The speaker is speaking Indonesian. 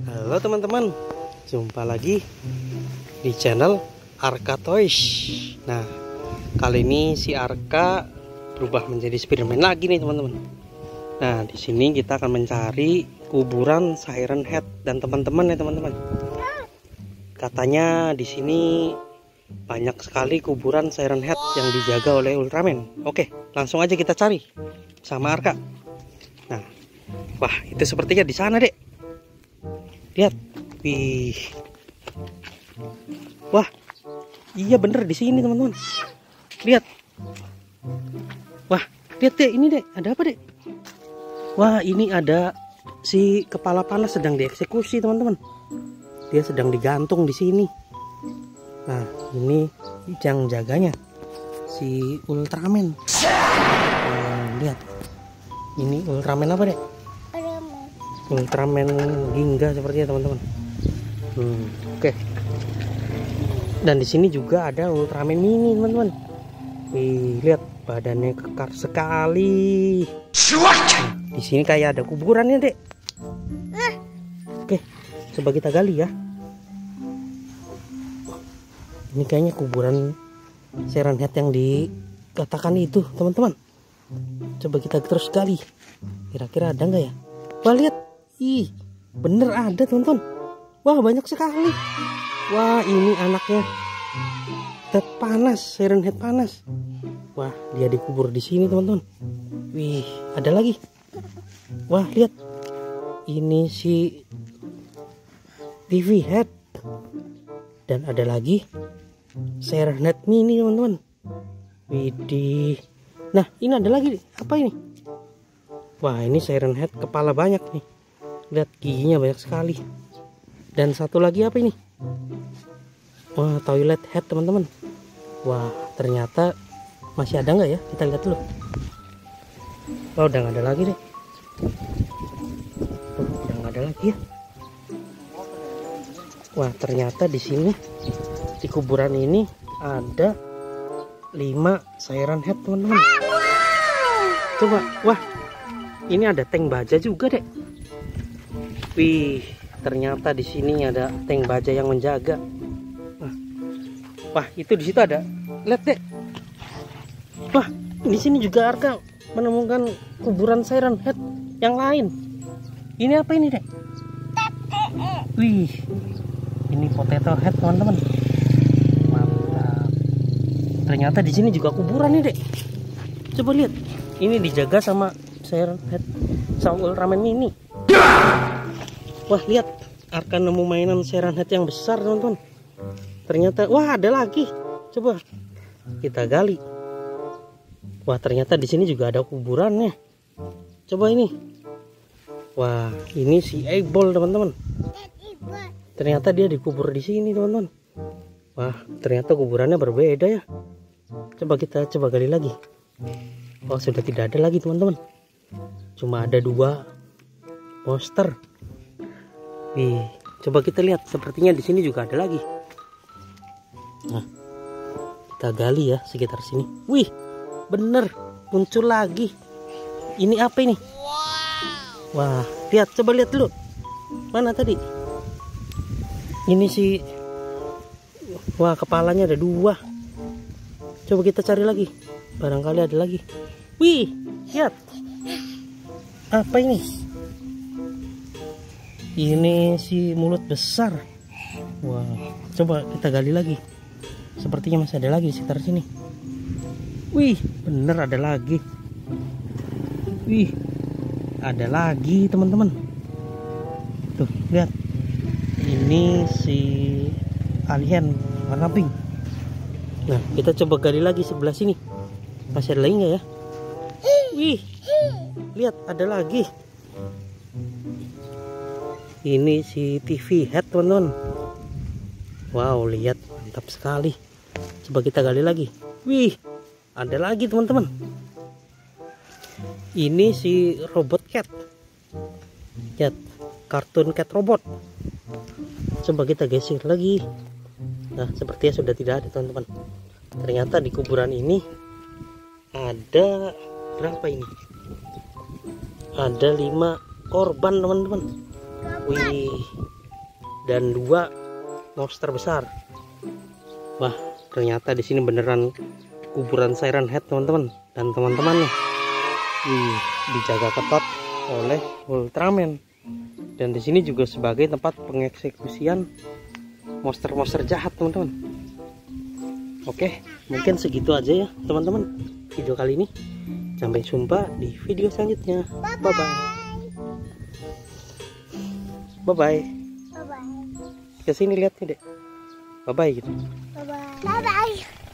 Halo teman-teman, jumpa lagi di channel Arka Toys. Nah, kali ini si Arka berubah menjadi Spiderman lagi nih teman-teman. Nah, di sini kita akan mencari kuburan Siren Head dan teman-teman ya teman-teman. Katanya di sini banyak sekali kuburan Siren Head yang dijaga oleh Ultraman. Oke, langsung aja kita cari sama Arka. Nah, wah itu sepertinya di sana dek. Lihat, wih, wah, iya bener di sini teman-teman. Lihat, wah, lihat deh ini deh, ada apa deh? Wah, ini ada si kepala panas sedang dieksekusi teman-teman. Dia sedang digantung di sini. Nah, ini yang jaganya si Ultraman. Lihat, ini Ultraman apa deh? Ultraman Ginga sepertinya teman-teman. Oke. Dan di sini juga ada Ultraman Mini teman-teman. Wih, lihat badannya kekar sekali. Nah, di sini kayak ada kuburannya dek. Oke, coba kita gali ya. Ini kayaknya kuburan Siren Head yang dikatakan itu teman-teman. Coba kita terus gali. Kira-kira ada nggak ya? Wah lihat. Ih, bener ada teman-teman. Wah banyak sekali. Wah ini anaknya Head panas, Siren Head panas. Wah dia dikubur di sini teman-teman. Wih ada lagi. Wah lihat, ini si TV Head. Dan ada lagi Siren Head Mini teman-teman. Widih. Nah ini ada lagi. Apa ini? Wah ini Siren Head kepala banyak nih. Lihat giginya banyak sekali. Dan satu lagi apa ini? Wah toilet head teman-teman. Wah ternyata masih ada nggak ya? Kita lihat dulu. Oh udah nggak ada lagi deh. Oh, udah nggak ada lagi ya. Wah ternyata di sini di kuburan ini ada 5 Siren Head teman-teman. Coba, wah ini ada tank baja juga deh. Wih, ternyata di sini ada tank baja yang menjaga. Wah, itu di situ ada. Lihat deh. Wah, di sini juga Arka menemukan kuburan Siren Head yang lain. Ini apa ini deh? Wih, ini Potato Head teman-teman. Mantap. Ternyata di sini juga kuburan nih deh. Coba lihat. Ini dijaga sama Siren Head sama Ultraman Mini. Wah lihat, Arka nemu mainan Siren Head yang besar teman-teman. Ternyata, wah ada lagi. Coba kita gali. Wah ternyata di sini juga ada kuburannya. Coba ini. Wah ini si Eyeball teman-teman. Ternyata dia dikubur di sini teman-teman. Wah ternyata kuburannya berbeda ya. Coba kita gali lagi. Oh sudah tidak ada lagi teman-teman. Cuma ada 2 poster. Wih, coba kita lihat. Sepertinya di sini juga ada lagi. Nah, kita gali ya sekitar sini. Wih, bener muncul lagi. Ini apa ini? Wah, lihat, coba lihat dulu. Mana tadi? Ini sih. Wah, kepalanya ada 2. Coba kita cari lagi. Barangkali ada lagi. Wih, lihat. Apa ini? Ini si mulut besar. Wah, coba kita gali lagi. Sepertinya masih ada lagi sekitar sini. Wih, bener ada lagi. Wih, ada lagi teman-teman. Tuh, lihat. Ini si alien warna pink. Nah, kita coba gali lagi sebelah sini. Masih ada lagi nggak ya? Wih, lihat ada lagi. Ini si TV Head teman-teman. Wow lihat mantap sekali. Coba kita gali lagi. Wih ada lagi teman-teman. Ini si Robot Cat. Lihat kartun cat robot. Coba kita geser lagi. Nah sepertinya sudah tidak ada teman-teman. Ternyata di kuburan ini ada berapa ini? Ada 5 korban teman-teman. Wih, dan 2 monster besar. Wah, ternyata di sini beneran kuburan Siren Head teman-teman dan teman-teman nih. Wih, dijaga ketat oleh Ultraman. Dan di sini juga sebagai tempat pengeksekusian monster-monster jahat teman-teman. Oke, mungkin segitu aja ya teman-teman video kali ini. Sampai jumpa di video selanjutnya. Bye bye. Bye bye. Kesini lihat nih dek. Bye bye gitu. Bye bye. Bye bye.